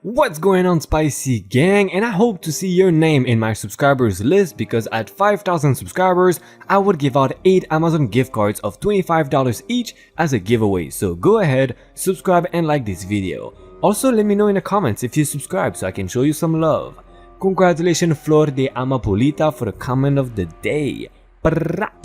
What's going on, spicy gang? And I hope to see your name in my subscribers list, because at 5,000 subscribers I would give out 8 Amazon gift cards of $25 each as a giveaway. So go ahead, subscribe and like this video. Also, let me know in the comments if you subscribe so I can show you some love. Congratulations Flor de Amapolita for the comment of the day.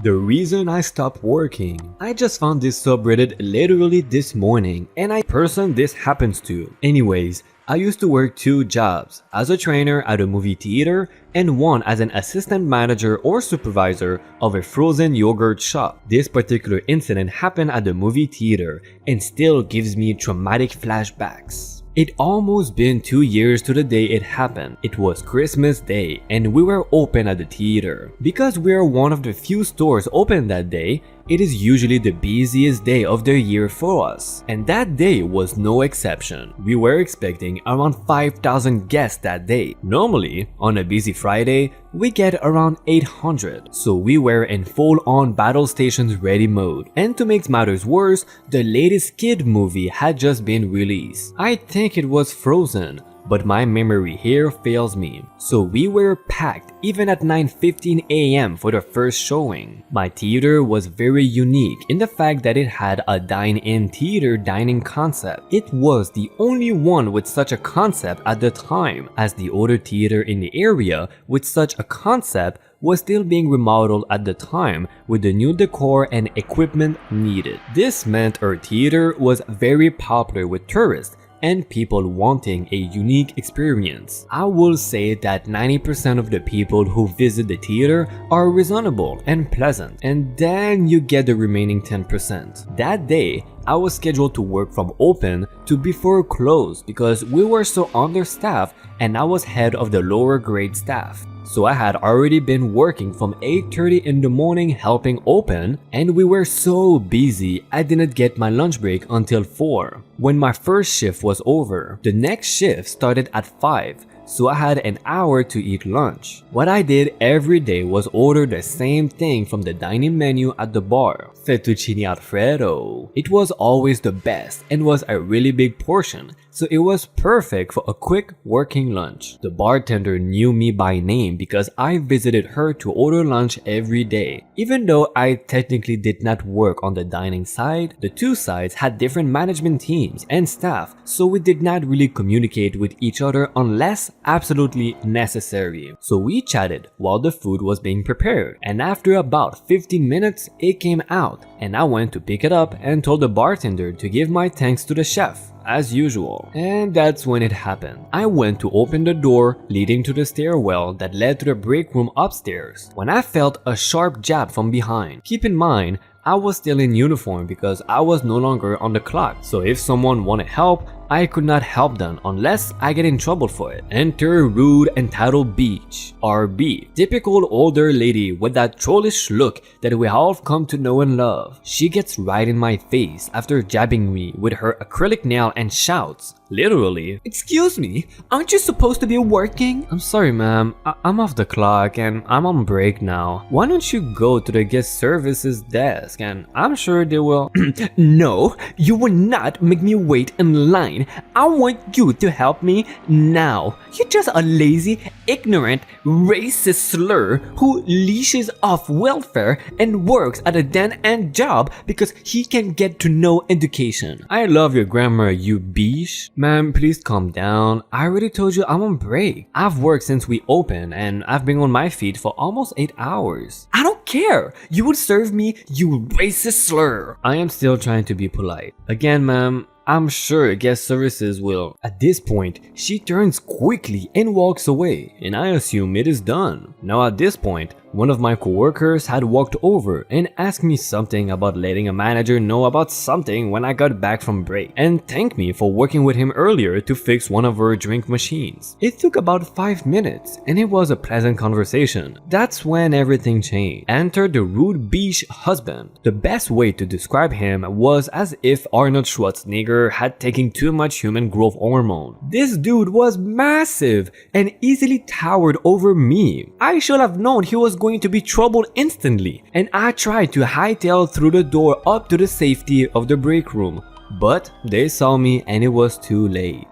The reason I stopped working. I just found this subreddit literally this morning, and I person this happens to. Anyways, I used to work 2 jobs, as a trainer at a movie theater and one as an assistant manager or supervisor of a frozen yogurt shop. This particular incident happened at the movie theater and still gives me traumatic flashbacks. It almost been 2 years to the day it happened. It was Christmas Day and we were open at the theater. Because we are one of the few stores open that day, it is usually the busiest day of the year for us. And that day was no exception. We were expecting around 5,000 guests that day. Normally, on a busy Friday, we get around 800. So we were in full-on battle stations ready mode. And to make matters worse, the latest kid movie had just been released. I think it was Frozen, but my memory here fails me. So we were packed even at 9:15 AM for the first showing. My theater was very unique in the fact that it had a dine-in theater dining concept. It was the only one with such a concept at the time, as the other theater in the area with such a concept was still being remodeled at the time with the new decor and equipment needed. This meant our theater was very popular with tourists and people wanting a unique experience. I will say that 90% of the people who visit the theater are reasonable and pleasant, and then you get the remaining 10%. That day, I was scheduled to work from open to before close because we were so understaffed and I was head of the lower grade staff. So I had already been working from 8:30 in the morning helping open, and we were so busy I didn't get my lunch break until 4. When my first shift was over, the next shift started at 5. So I had an hour to eat lunch. What I did every day was order the same thing from the dining menu at the bar, fettuccine alfredo. It was always the best and was a really big portion, so it was perfect for a quick working lunch. The bartender knew me by name because I visited her to order lunch every day. Even though I technically did not work on the dining side, the two sides had different management teams and staff, so we did not really communicate with each other unless absolutely necessary. So we chatted while the food was being prepared, and after about 15 minutes it came out and I went to pick it up and told the bartender to give my thanks to the chef as usual. And that's when it happened. I went to open the door leading to the stairwell that led to the break room upstairs when I felt a sharp jab from behind. Keep in mind, I was still in uniform because I was no longer on the clock, so if someone wanted help, I could not help them unless I get in trouble for it. Enter rude entitled Beach, RB. Typical older lady with that trollish look that we all have come to know and love. She gets right in my face after jabbing me with her acrylic nail and shouts, literally, "Excuse me, aren't you supposed to be working?" "I'm sorry ma'am, I'm off the clock and I'm on break now. Why don't you go to the guest services desk and I'm sure they will..." "No, you will not make me wait in line. I want you to help me now. You're just a lazy, ignorant, racist slur who leashes off welfare and works at a dead-end job because he can get to no education." "I love your grammar, you beesh." "Ma'am, please calm down. I already told you I'm on break. I've worked since we opened and I've been on my feet for almost 8 hours." "I don't care. You would serve me, you racist slur." I am still trying to be polite. "Again, ma'am, I'm sure guest services will..." At this point, she turns quickly and walks away, and I assume it is done. Now at this point, one of my coworkers had walked over and asked me something about letting a manager know about something when I got back from break, and thanked me for working with him earlier to fix one of her drink machines. It took about 5 minutes and it was a pleasant conversation. That's when everything changed. Enter the rude beach husband. The best way to describe him was as if Arnold Schwarzenegger had taken too much human growth hormone. This dude was massive and easily towered over me. I should have known he was going to be troubled instantly, and I tried to hightail through the door up to the safety of the break room. But they saw me and it was too late.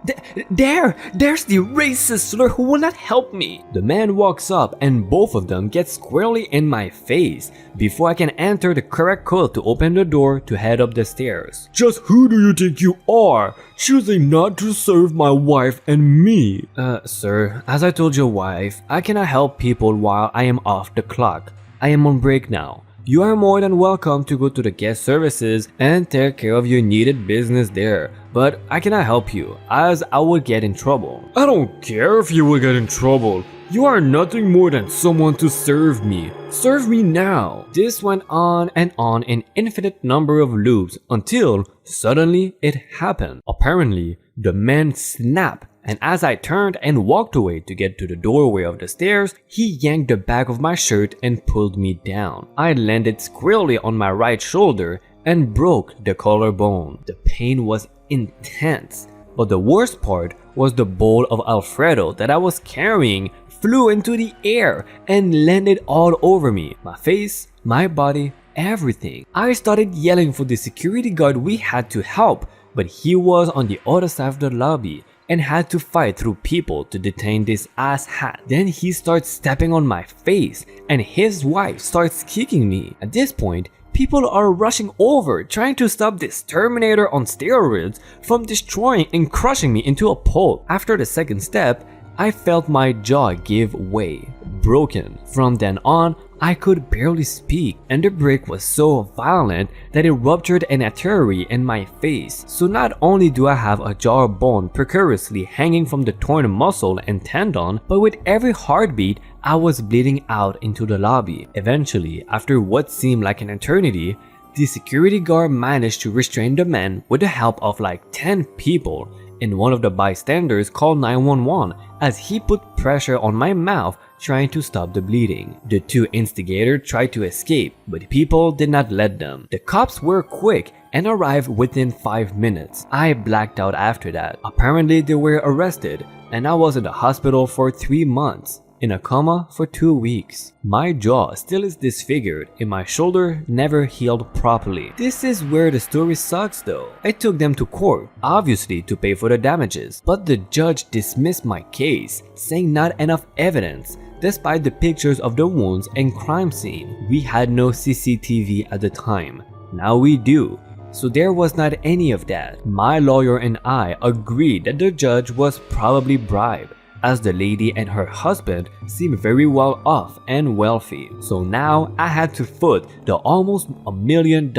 There's the racist slur who will not help me. The man walks up and both of them get squarely in my face before I can enter the correct code to open the door to head up the stairs. Just who do you think you are, choosing not to serve my wife and me? Sir, as I told your wife, I cannot help people while I am off the clock. I am on break now. You are more than welcome to go to the guest services and take care of your needed business there, but I cannot help you as I would get in trouble. I don't care if you will get in trouble. You are nothing more than someone to serve me. Serve me now. This went on and on an infinite number of loops until suddenly it happened. Apparently, the man snapped, and as I turned and walked away to get to the doorway of the stairs, he yanked the back of my shirt and pulled me down. I landed squarely on my right shoulder and broke the collarbone. The pain was intense, but the worst part was the bowl of Alfredo that I was carrying flew into the air and landed all over me. My face, my body, everything. I started yelling for the security guard we had to help, but he was on the other side of the lobby and had to fight through people to detain this asshat. Then he starts stepping on my face and his wife starts kicking me. At this point, people are rushing over trying to stop this Terminator on steroids from destroying and crushing me into a pulp. After the second step, I felt my jaw give way, broken. From then on, I could barely speak, and the break was so violent that it ruptured an artery in my face. So not only do I have a jawbone precariously hanging from the torn muscle and tendon, but with every heartbeat, I was bleeding out into the lobby. Eventually, after what seemed like an eternity, the security guard managed to restrain the man with the help of like 10 people, and one of the bystanders called 911 as he put pressure on my mouth trying to stop the bleeding. The two instigators tried to escape, but people did not let them. The cops were quick and arrived within 5 minutes. I blacked out after that. Apparently they were arrested and I was in the hospital for 3 months. In a coma for 2 weeks. My jaw still is disfigured and my shoulder never healed properly. This is where the story sucks though. I took them to court, obviously to pay for the damages, but the judge dismissed my case, saying not enough evidence. Despite the pictures of the wounds and crime scene, we had no CCTV at the time. Now we do. So there was not any of that. My lawyer and I agreed that the judge was probably bribed, as the lady and her husband seemed very well off and wealthy. So now I had to foot the almost $1 million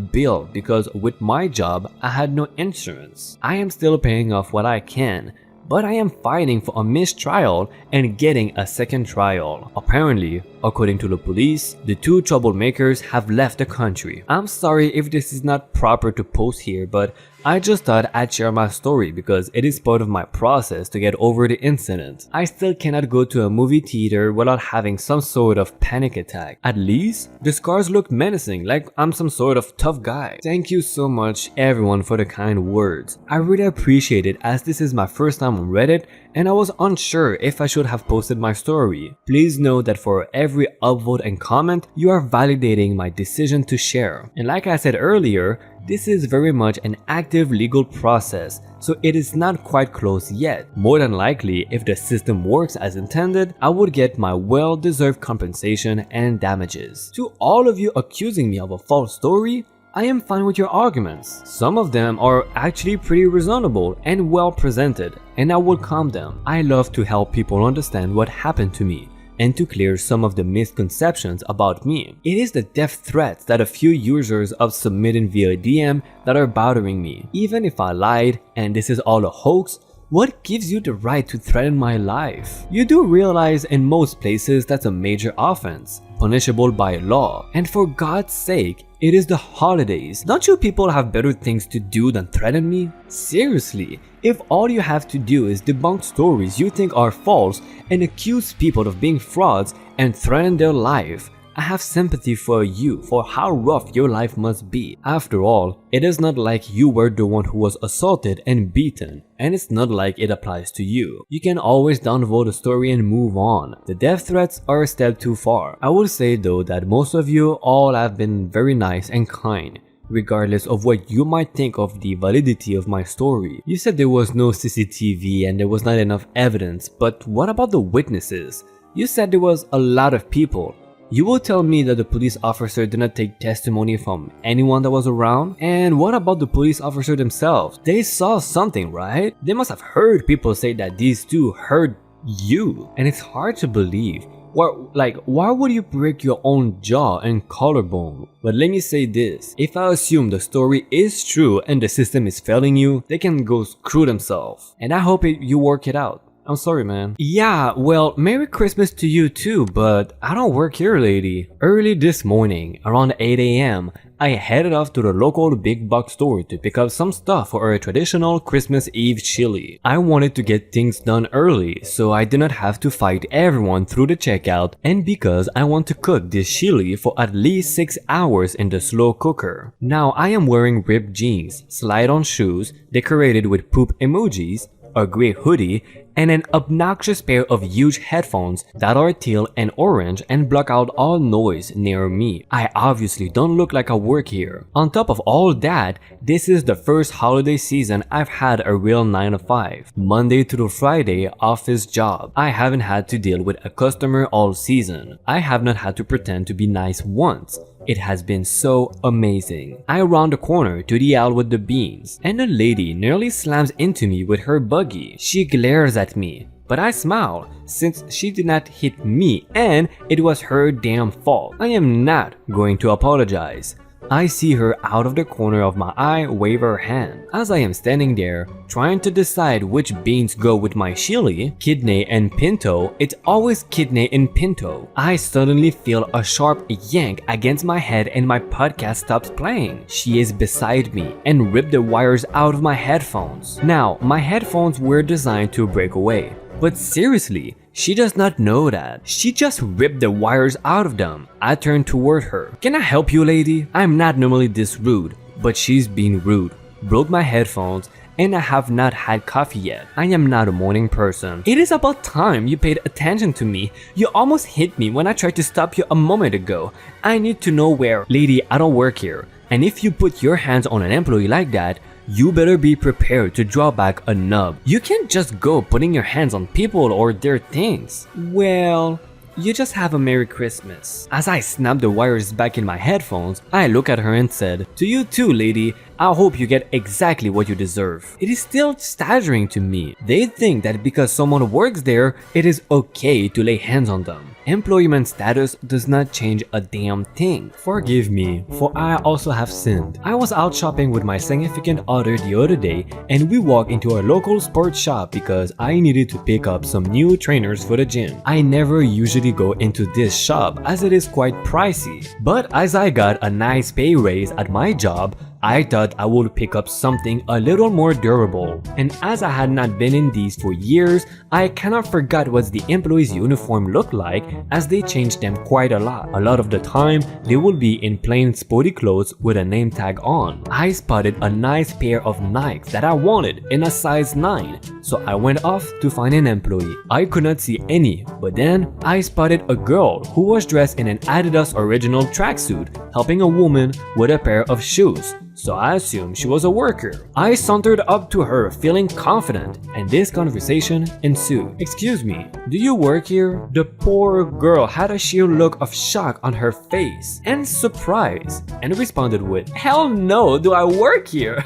bill because with my job I had no insurance. I am still paying off what I can, but I am fighting for a mistrial and getting a second trial. Apparently, according to the police, the two troublemakers have left the country. I'm sorry if this is not proper to post here, but I just thought I'd share my story because it is part of my process to get over the incident. I still cannot go to a movie theater without having some sort of panic attack. At least, the scars look menacing, like I'm some sort of tough guy. Thank you so much everyone for the kind words. I really appreciate it as this is my first time on Reddit and I was unsure if I should have posted my story. Please know that for every upvote and comment, you are validating my decision to share. And like I said earlier, this is very much an active legal process, so it is not quite closed yet. More than likely, if the system works as intended, I would get my well-deserved compensation and damages. To all of you accusing me of a false story, I am fine with your arguments. Some of them are actually pretty reasonable and well presented, and I will calm them. I love to help people understand what happened to me and to clear some of the misconceptions about me. It is the death threats that a few users have submitted via DM that are bothering me. Even if I lied and this is all a hoax, what gives you the right to threaten my life? You do realize in most places that's a major offense, punishable by law. And for God's sake, it is the holidays. Don't you people have better things to do than threaten me? Seriously, if all you have to do is debunk stories you think are false and accuse people of being frauds and threaten their life, I have sympathy for you for how rough your life must be. After all, it is not like you were the one who was assaulted and beaten, and it's not like it applies to you. You can always downvote a story and move on. The death threats are a step too far. I will say though that most of you all have been very nice and kind, regardless of what you might think of the validity of my story. You said there was no CCTV and there was not enough evidence, but what about the witnesses? You said there was a lot of people. You will tell me that the police officer did not take testimony from anyone that was around? And what about the police officer themselves? They saw something, right? They must have heard people say that these two heard you. And it's hard to believe. Why would you break your own jaw and collarbone? But let me say this, if I assume the story is true and the system is failing you, they can go screw themselves. And I hope you work it out. I'm sorry, man. Yeah, well, Merry Christmas to you too, but I don't work here, lady. Early this morning, around 8 AM, I headed off to the local big box store to pick up some stuff for our traditional Christmas Eve chili. I wanted to get things done early, so I did not have to fight everyone through the checkout, and because I want to cook this chili for at least 6 hours in the slow cooker. Now I am wearing ripped jeans, slide-on shoes, decorated with poop emojis, a grey hoodie, and an obnoxious pair of huge headphones that are teal and orange and block out all noise near me. I obviously don't look like I work here. On top of all that, this is the first holiday season I've had a real 9 to 5, Monday through Friday office job. I haven't had to deal with a customer all season. I have not had to pretend to be nice once. It has been so amazing. I round the corner to the aisle with the beans, and a lady nearly slams into me with her buggy. She glares at me, but I smile since she did not hit me and it was her damn fault. I am not going to apologize. I see her out of the corner of my eye wave her hand. As I am standing there, trying to decide which beans go with my chili, kidney and pinto, it's always kidney and pinto. I suddenly feel a sharp yank against my head and my podcast stops playing. She is beside me and ripped the wires out of my headphones. Now, my headphones were designed to break away. But seriously, she does not know that. She just ripped the wires out of them. I turned toward her. Can I help you, lady? I'm not normally this rude, but she's being rude. Broke my headphones, and I have not had coffee yet. I am not a morning person. It is about time you paid attention to me. You almost hit me when I tried to stop you a moment ago. I need to know where. Lady, I don't work here. And if you put your hands on an employee like that, you better be prepared to draw back a nub. You can't just go putting your hands on people or their things. Well, you just have a Merry Christmas. As I snapped the wires back in my headphones, I look at her and said, to you too, lady, I hope you get exactly what you deserve. It is still staggering to me. They think that because someone works there, it is okay to lay hands on them. Employment status does not change a damn thing. Forgive me, for I also have sinned. I was out shopping with my significant other the other day and we walked into a local sports shop because I needed to pick up some new trainers for the gym. I never usually go into this shop as it is quite pricey, but as I got a nice pay raise at my job, I thought I would pick up something a little more durable. And as I had not been in these for years, I kinda forgot what the employee's uniform looked like as they changed them quite a lot. A lot of the time, they will be in plain sporty clothes with a name tag on. I spotted a nice pair of Nikes that I wanted in a size 9, so I went off to find an employee. I could not see any, but then I spotted a girl who was dressed in an Adidas original tracksuit helping a woman with a pair of shoes. So I assumed she was a worker. I sauntered up to her feeling confident and this conversation ensued. Excuse me, do you work here? The poor girl had a sheer look of shock on her face and surprise and responded with, hell no, do I work here?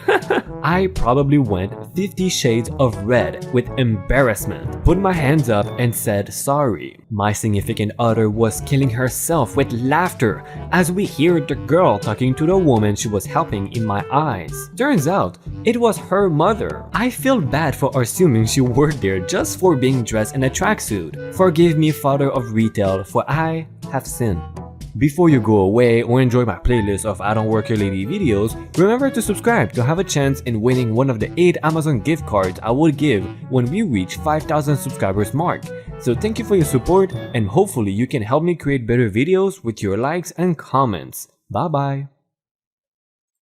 I probably went 50 shades of red with embarrassment, put my hands up and said sorry. My significant other was killing herself with laughter as we heard the girl talking to the woman she was helping in my eyes. Turns out, it was her mother. I feel bad for assuming she worked there just for being dressed in a tracksuit. Forgive me, father of retail, for I have sinned. Before you go away or enjoy my playlist of I Don't Work Here Lady videos, remember to subscribe to have a chance in winning one of the 8 Amazon gift cards I will give when we reach 5,000 subscribers mark. So thank you for your support and hopefully you can help me create better videos with your likes and comments. Bye bye.